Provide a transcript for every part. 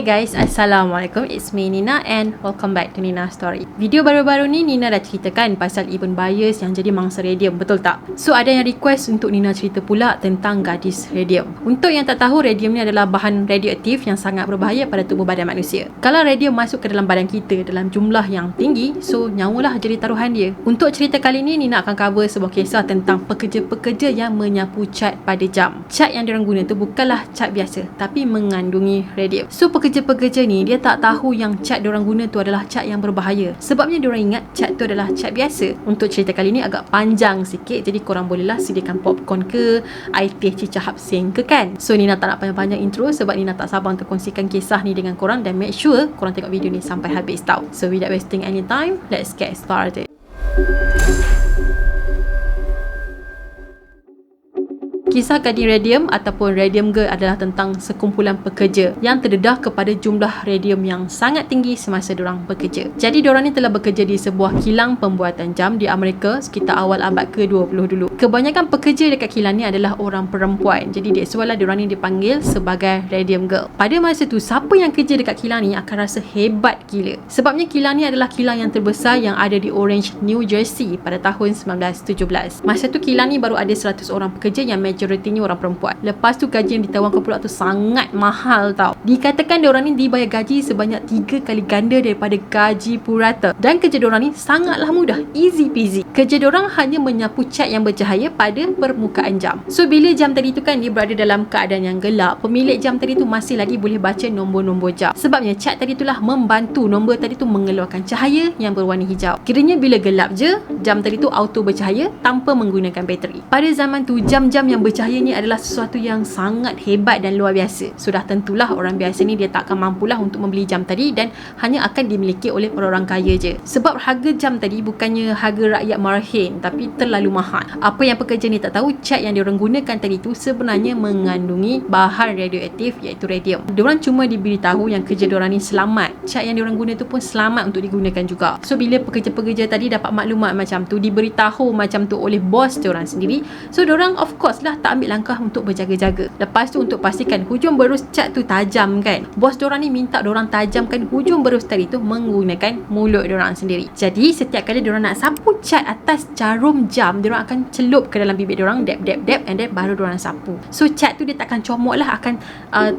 Hey guys, Assalamualaikum. It's me Nina and welcome back to Nina Story. Video baru-baru ni Nina dah ceritakan pasal Ibn Bayes yang jadi mangsa radium, betul tak? So ada yang request untuk Nina cerita pula tentang gadis radium. Untuk yang tak tahu, radium ni adalah bahan radioaktif yang sangat berbahaya pada tubuh badan manusia. Kalau radium masuk ke dalam badan kita dalam jumlah yang tinggi, so nyawalah jadi taruhan dia. Untuk cerita kali ni Nina akan cover sebuah kisah tentang pekerja-pekerja yang menyapu cat pada jam. Cat yang diorang guna tu bukanlah cat biasa, tapi mengandungi radium. So pekerja-pekerja ni dia tak tahu yang cat diorang guna tu adalah cat yang berbahaya. Sebabnya diorang ingat cat tu adalah cat biasa. Untuk cerita kali ni agak panjang sikit, jadi korang bolehlah sediakan popcorn ke, air teh cicah hapsing ke kan. So Nina tak nak panjang-panjang intro sebab Nina tak sabar untuk kongsikan kisah ni dengan korang, dan make sure korang tengok video ni sampai habis tau. So without wasting any time, let's get started. Kisah gadis radium ataupun radium girl adalah tentang sekumpulan pekerja yang terdedah kepada jumlah radium yang sangat tinggi semasa diorang bekerja. Jadi diorang ni telah bekerja di sebuah kilang pembuatan jam di Amerika sekitar awal abad ke-20 dulu. Kebanyakan pekerja dekat kilang ni adalah orang perempuan. Jadi that's why lah diorang ni dipanggil sebagai radium girl. Pada masa tu, siapa yang kerja dekat kilang ni akan rasa hebat gila. Sebabnya kilang ni adalah kilang yang terbesar yang ada di Orange, New Jersey pada tahun 1917. Masa tu kilang ni baru ada 100 orang pekerja yang majoritinya orang perempuan. Lepas tu gaji yang ditawarkan pula tu sangat mahal tau. Dikatakan diorang ni dibayar gaji sebanyak 3 kali ganda daripada gaji purata. Dan kerja diorang ni sangatlah mudah, easy peasy. Kerja diorang hanya menyapu cat yang bercahaya pada permukaan jam. So bila jam tadi tu kan dia berada dalam keadaan yang gelap, pemilik jam tadi tu masih lagi boleh baca nombor-nombor jam. Sebabnya cat tadi itulah membantu nombor tadi tu mengeluarkan cahaya yang berwarna hijau. Kiranya bila gelap je, jam tadi tu auto bercahaya tanpa menggunakan bateri. Pada zaman tu, jam-jam yang bercahaya ni adalah sesuatu yang sangat hebat dan luar biasa. Sudah tentulah orang biasa ni dia tak akan mampulah untuk membeli jam tadi, dan hanya akan dimiliki oleh orang kaya je. Sebab harga jam tadi bukannya harga rakyat marahin, tapi terlalu mahal. Apa yang pekerja ni tak tahu, cat yang diorang gunakan tadi tu sebenarnya mengandungi bahan radioaktif iaitu radium. Diorang cuma diberitahu yang kerja diorang ni selamat. Cat yang diorang guna tu pun selamat untuk digunakan juga. So bila pekerja-pekerja tadi dapat maklumat macam tu, diberitahu macam tu oleh bos diorang sendiri, so diorang of course lah tak ambil langkah untuk berjaga-jaga. Lepas tu untuk pastikan hujung berus cat tu tajam kan, bos diorang ni minta diorang tajamkan hujung berus tadi tu menggunakan mulut diorang sendiri. Jadi setiap kali diorang nak sapu cat atas jarum jam, diorang akan celup ke dalam bibir diorang, dab and then baru diorang sapu. So cat tu dia takkan comot lah, akan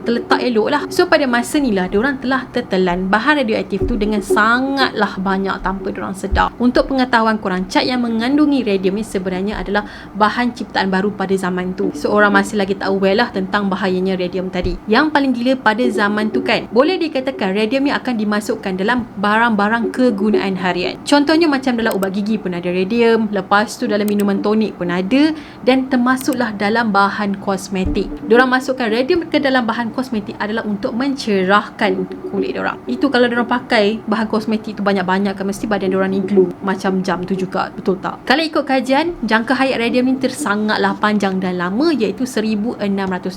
terletak elok lah. So pada masa ni lah diorang telah tertelan bahan radioaktif tu dengan sangatlah banyak tanpa diorang sedar. Untuk pengetahuan korang, cat yang mengandungi radium ni sebenarnya adalah bahan ciptaan baru pada zaman tu. So orang masih lagi tak aware lah tentang bahayanya radium tadi. Yang paling gila pada zaman tu kan, boleh dikatakan radium ni akan dimasukkan dalam barang-barang kegunaan harian. Contohnya macam dalam ubat gigi pun ada radium, lepas tu dalam minuman tonik pun ada, dan termasuklah dalam bahan kosmetik. Diorang masukkan radium ke dalam bahan kosmetik adalah untuk mencerahkan kulit diorang. Itu kalau diorang pakai bahan kosmetik tu banyak-banyak kan, mesti badan diorang ni glow macam jam tu juga, betul tak? Kalau ikut kajian, jangka hayat radium ni tersangatlah panjang dan lama, iaitu 1600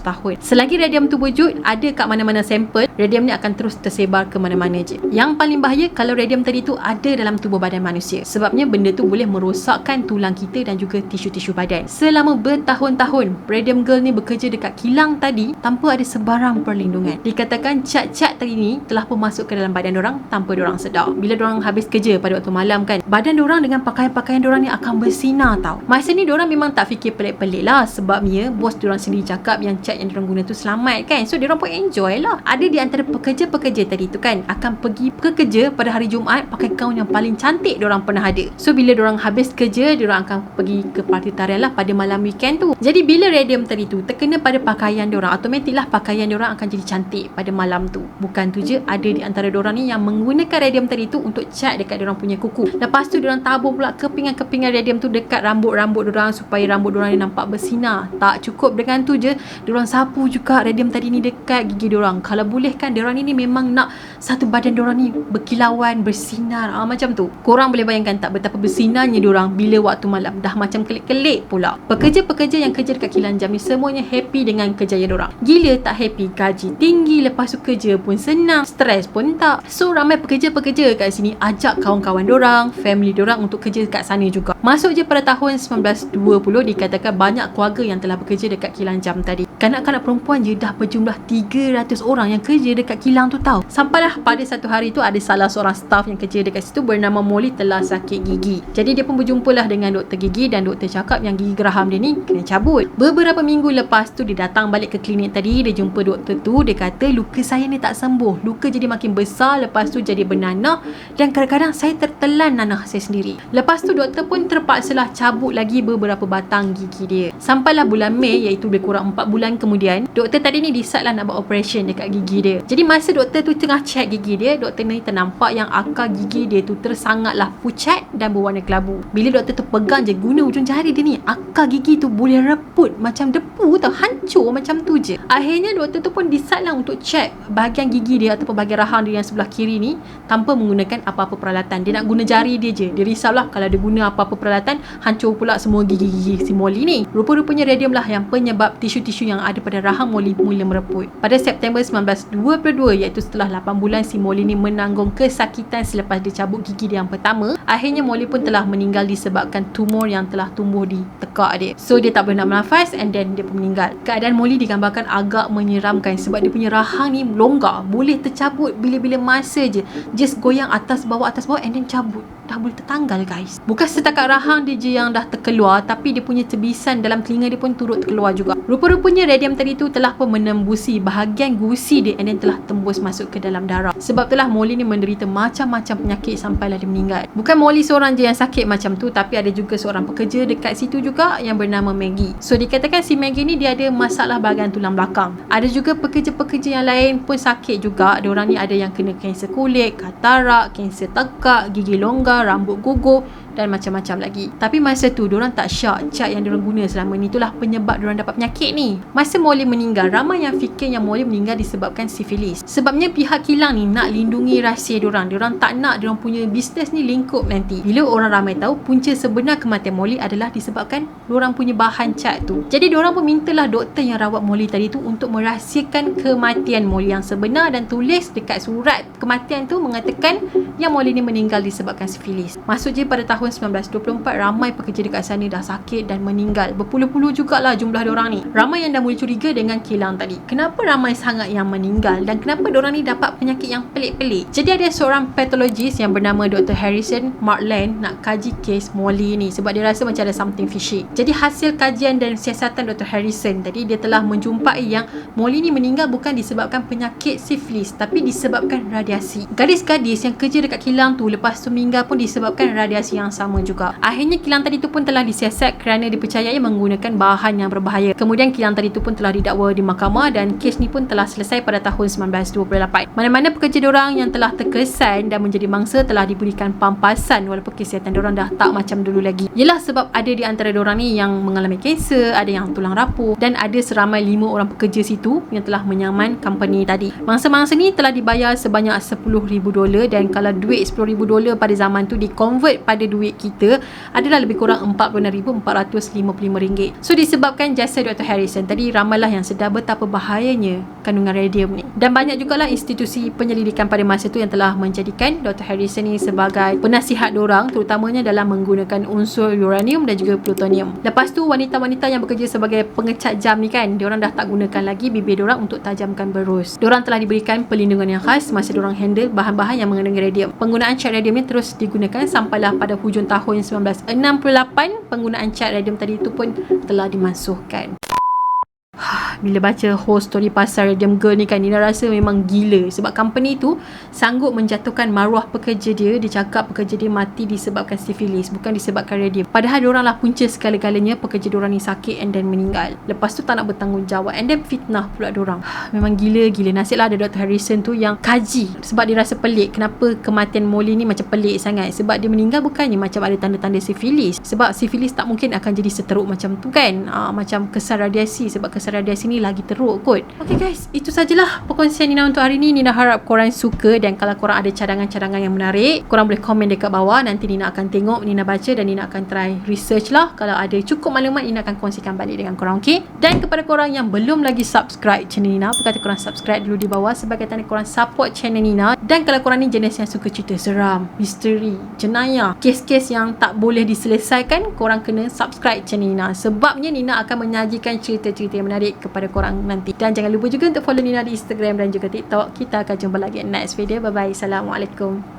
tahun. Selagi radium tu wujud, ada kat mana-mana sampel, radium ni akan terus tersebar ke mana-mana je. Yang paling bahaya kalau radium tadi tu ada dalam tubuh badan manusia, sebabnya benda tu boleh merosakkan tulang kita dan juga tisu-tisu badan. Selama bertahun-tahun, radium girl ni bekerja dekat kilang tadi tanpa ada sebarang perlindungan. Dikatakan cat-cat tadi ni telah pun masuk ke dalam badan diorang tanpa diorang sedar. Bila diorang habis kerja pada waktu malam kan, badan diorang dengan pakaian-pakaian diorang ni akan bersinar tau. Masa ni diorang memang tak fikir pelik-pelik lah, sebabnya bos diorang sendiri cakap yang cat yang diorang guna tu selamat kan. So diorang pun enjoy lah. Ada di antara pekerja-pekerja tadi tu kan akan pergi ke kerja pada hari Jumaat pakai gaun yang paling cantik diorang pernah ada. So bila diorang habis kerja, diorang akan pergi ke parti tarian lah pada malam weekend tu. Jadi bila radium tadi tu terkena pada pakaian diorang, automatik lah pakaian diorang akan jadi cantik pada malam tu. Bukan tu je, ada di antara diorang ni yang menggunakan radium tadi tu untuk cat dekat diorang punya kuku. Lepas tu diorang tabur pula kepingan-kepingan radium tu dekat rambut-rambut diorang supaya rambut diorang ni nampak bersinar. Tak cukup dengan tu je, diorang sapu juga radium tadi ni dekat gigi diorang. Kalau boleh kan, diorang ni memang nak satu badan diorang ni berkilauan, bersinar, macam tu. Korang boleh bayangkan tak betapa bersinarnya diorang bila waktu malam, dah macam kelip-kelip pula. Pekerja-pekerja yang kerja dekat kilang jam ni semuanya happy dengan kejayaan diorang. Gila tak happy, gaji tinggi, lepas tu kerja pun senang, stres pun tak. So ramai pekerja-pekerja kat sini ajak kawan-kawan diorang, family diorang untuk kerja kat sana juga. Masuk je pada tahun 1920, dikatakan banyak keluarga yang telah bekerja dekat kilang jam tadi. Kanak-kanak perempuan je dah berjumlah 300 orang yang kerja dekat kilang tu tahu. Sampailah pada satu hari tu ada salah seorang staff yang kerja dekat situ bernama Molly telah sakit gigi. Jadi dia pun berjumpalah dengan doktor gigi dan doktor cakap yang gigi geraham dia ni kena cabut. Beberapa minggu lepas tu dia datang balik ke klinik tadi, dia jumpa doktor tu, dia kata luka saya ni tak sembuh. Luka jadi makin besar, lepas tu jadi bernanah dan kadang-kadang saya tertelan nanah saya sendiri. Lepas tu doktor pun terpaksalah cabut lagi beberapa batang gigi dia. Sampailah bulan Mei, iaitu lebih kurang 4 bulan kemudian, doktor tadi ni decide lah nak buat operation dekat gigi dia. Jadi masa doktor tu tengah check gigi dia, doktor ni ternampak yang akar gigi dia tu tersangatlah pucat dan berwarna kelabu. Bila doktor tu pegang je guna ujung jari dia ni, akar gigi tu boleh reput macam debu tau, hancur macam tu je. Akhirnya doktor tu pun decide lah untuk check bahagian gigi dia ataupun bahagian rahang dia yang sebelah kiri ni tanpa menggunakan apa-apa peralatan. Dia nak guna jari dia je. Dia risaulah kalau dia guna apa-apa peralatan, hancur pula semua gigi-gigi si Molly ni. Rupa-rupanya radium lah yang penyebab tisu-tisu yang ada pada rahang Molly mula mereput. Pada September 1922, iaitu setelah 8 bulan si Molly ni menanggung kesakitan selepas dia cabut gigi dia yang pertama, akhirnya Molly pun telah meninggal disebabkan tumor yang telah tumbuh di tekak dia. So dia tak boleh nak bernafas and then dia pun meninggal. Keadaan Molly digambarkan agak menyeramkan sebab dia punya rahang ni longgar, boleh tercabut bila-bila masa je. Just goyang atas bawah and then cabut. Dah boleh tertanggal guys. Bukan setakat rahang dia je yang dah terkeluar, tapi dia punya tebisan dalam telinga dia pun turut terkeluar juga. Rupa-rupanya radium tadi tu telah pun menembusi bahagian gusi dia and then telah tembus masuk ke dalam darah. Sebab itulah Molly ni menderita macam-macam penyakit sampailah dia meninggal. Bukan Molly seorang je yang sakit macam tu, tapi ada juga seorang pekerja dekat situ juga yang bernama Maggie. So dikatakan si Maggie ni dia ada masalah bahagian tulang belakang. Ada juga pekerja-pekerja yang lain pun sakit juga. Diorang ni ada yang kena kanser kulit, katarak, kanser tekak, gigi longgar, rambut gugur dan macam-macam lagi. Tapi masa tu diorang tak syak cat yang diorang guna selama ni itulah penyebab diorang dapat penyakit ni. Masa Molly meninggal, ramai yang fikir yang Molly meninggal disebabkan sifilis. Sebabnya pihak kilang ni nak lindungi rahsia diorang. Diorang tak nak diorang punya bisnes ni lingkup nanti. Bila orang ramai tahu punca sebenar kematian Molly adalah disebabkan diorang punya bahan cat tu. Jadi diorang pun mintalah doktor yang rawat Molly tadi tu untuk merahsiakan kematian Molly yang sebenar dan tulis dekat surat kematian tu mengatakan yang Molly ni meninggal disebabkan sifilis. Masuk je pada tahun 1924, ramai pekerja dekat sana dah sakit dan meninggal. Berpuluh-puluh jugalah jumlah diorang ni. Ramai yang dah mula curiga dengan kilang tadi. Kenapa ramai sangat yang meninggal dan kenapa diorang ni dapat penyakit yang pelik-pelik? Jadi ada seorang pathologist yang bernama Dr. Harrison Martland nak kaji kes Molly ni sebab dia rasa macam ada something fishy. Jadi hasil kajian dan siasatan Dr. Harrison tadi, dia telah menjumpai yang Molly ni meninggal bukan disebabkan penyakit sifilis tapi disebabkan radiasi. Gadis-gadis yang kerja dekat kilang tu lepas tu meninggal pun disebabkan radiasi yang sama juga. Akhirnya kilang tadi tu pun telah disiasat kerana dipercayai menggunakan bahan yang berbahaya. Kemudian kilang tadi tu pun telah didakwa di mahkamah dan kes ni pun telah selesai pada tahun 1928. Mana-mana pekerja diorang yang telah terkesan dan menjadi mangsa telah diberikan pampasan walaupun kesihatan diorang dah tak macam dulu lagi. Yelah sebab ada di antara diorang ni yang mengalami kanser, ada yang tulang rapuh dan ada seramai 5 orang pekerja situ yang telah menyaman company tadi. Mangsa-mangsa ni telah dibayar sebanyak $10,000 dan kalau duit $10,000 pada zaman tu di-convert pada duit kita adalah lebih kurang RM46,455. So disebabkan jasa Dr. Harrison tadi, ramailah yang sedar betapa bahayanya kandungan radium ni. Dan banyak jugalah institusi penyelidikan pada masa tu yang telah menjadikan Dr. Harrison ni sebagai penasihat diorang, terutamanya dalam menggunakan unsur uranium dan juga plutonium. Lepas tu wanita-wanita yang bekerja sebagai pengecat jam ni kan, diorang dah tak gunakan lagi bibir diorang untuk tajamkan berus. Diorang telah diberikan perlindungan yang khas masa diorang handle bahan-bahan yang mengandungi radium. Penggunaan cat radium ni terus digunakan sampailah pada hujung tahun 1968, penggunaan cat radium tadi itu pun telah dimansuhkan. Bila baca whole story pasal Radium Girl ni kan, Nina rasa memang gila sebab company tu sanggup menjatuhkan maruah pekerja dia. Dia cakap pekerja dia mati disebabkan sifilis, bukan disebabkan radium. Padahal diorang lah punca segala-galanya. Pekerja diorang ni sakit and then meninggal. Lepas tu tak nak bertanggungjawab and then fitnah pula diorang. Memang gila-gila. Nasiblah ada Dr. Harrison tu yang kaji sebab dia rasa pelik. Kenapa kematian Molly ni macam pelik sangat? Sebab dia meninggal bukannya macam ada tanda-tanda sifilis. Sebab sifilis tak mungkin akan jadi seteruk macam tu kan. Macam kesan radiasi. Sebab kesan radiasi ni ni lagi teruk kot. Okay guys, itu sajalah perkongsian Nina untuk hari ni. Nina harap korang suka, dan kalau korang ada cadangan-cadangan yang menarik, korang boleh komen dekat bawah. Nanti Nina akan tengok, Nina baca, dan Nina akan try research lah. Kalau ada cukup maklumat, Nina akan kongsikan balik dengan korang, okay? Dan kepada korang yang belum lagi subscribe channel Nina, apa kata korang subscribe dulu di bawah sebagai tanda korang support channel Nina. Dan kalau korang ni jenis yang suka cerita seram, misteri, jenayah, kes-kes yang tak boleh diselesaikan, korang kena subscribe channel Nina. Sebabnya Nina akan menyajikan cerita-cerita yang menarik kepada korang nanti. Dan jangan lupa juga untuk follow Nina di Instagram dan juga TikTok. Kita akan jumpa lagi next video. Bye bye. Assalamualaikum.